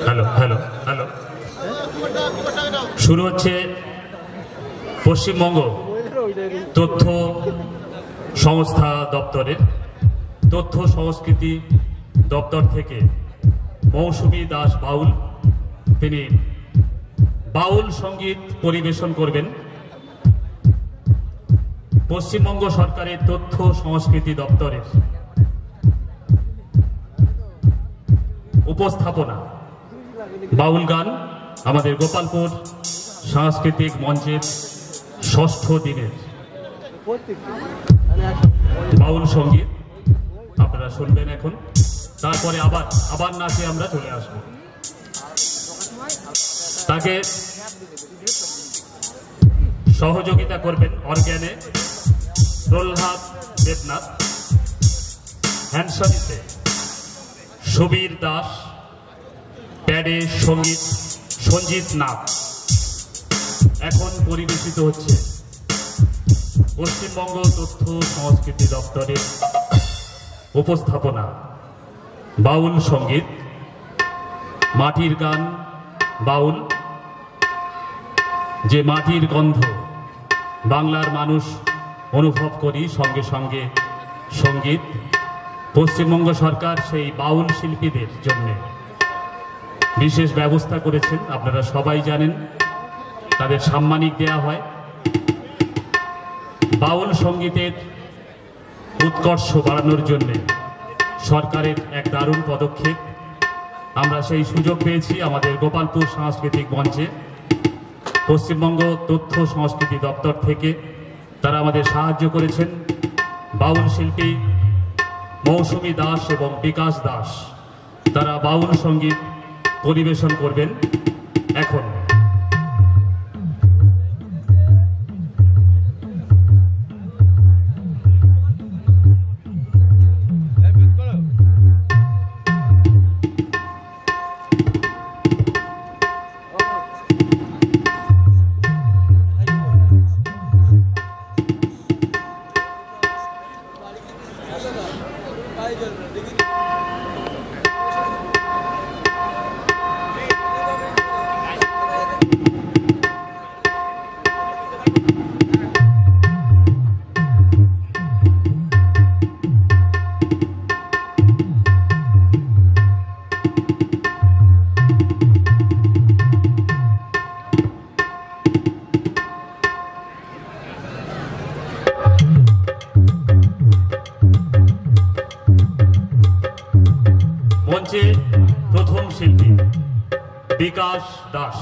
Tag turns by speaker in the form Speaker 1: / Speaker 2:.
Speaker 1: Hello hello hello শুরু হচ্ছে পশ্চিমবঙ্গ তথ্য সংস্থা দপ্তরের তথ্য সংস্কৃতি দপ্তর থেকে মৌসুমী দাস বাউল, তিনি বাউল সঙ্গীত পরিবেশন করবেন। পশ্চিমবঙ্গ সরকারের তথ্য সংস্কৃতি দপ্তরের উপস্থাপনা বাউল গান আমাদের গোপালপুর সাংস্কৃতিক মঞ্চের ষষ্ঠ দিনের বাউল সঙ্গীত আপনারা শুনবেন এখন। তারপরে আবার নাচে আমরা চলে আসব। তাকে সহযোগিতা করবেন অর্গানে প্রহ্লাদ দেবনাথ, হ্যান্ডসানিতে সুবীর দাস, প্যাডে সঞ্জিত নাথ। এখন পরিবেশিত হচ্ছে পশ্চিমবঙ্গ তথ্য সংস্কৃতি দপ্তরের উপস্থাপনা বাউল সঙ্গীত, মাটির গান বাউল। যে মাটির গন্ধ বাংলার মানুষ অনুভব করি, সঙ্গে সঙ্গে সঙ্গীত। পশ্চিমবঙ্গ সরকার সেই বাউল শিল্পীদের জন্য বিশেষ ব্যবস্থা করেছেন, আপনারা সবাই জানেন। তাদের সাম্মানিক দেয়া হয়। বাউল সঙ্গীতের উৎকর্ষ বাড়ানোর জন্য সরকারের এক দারুণ পদক্ষেপ। আমরা সেই সুযোগ পেয়েছি আমাদের গোপালপুর সাংস্কৃতিক মঞ্চে। পশ্চিমবঙ্গ তথ্য সংস্কৃতি দপ্তর থেকে তারা আমাদের সাহায্য করেছেন। বাউল শিল্পী মৌসুমী দাস এবং বিকাশ দাস তারা বাউল সঙ্গীত পরিবেশন করবেন এখন। প্রথম শিল্পী বিকাশ দাস।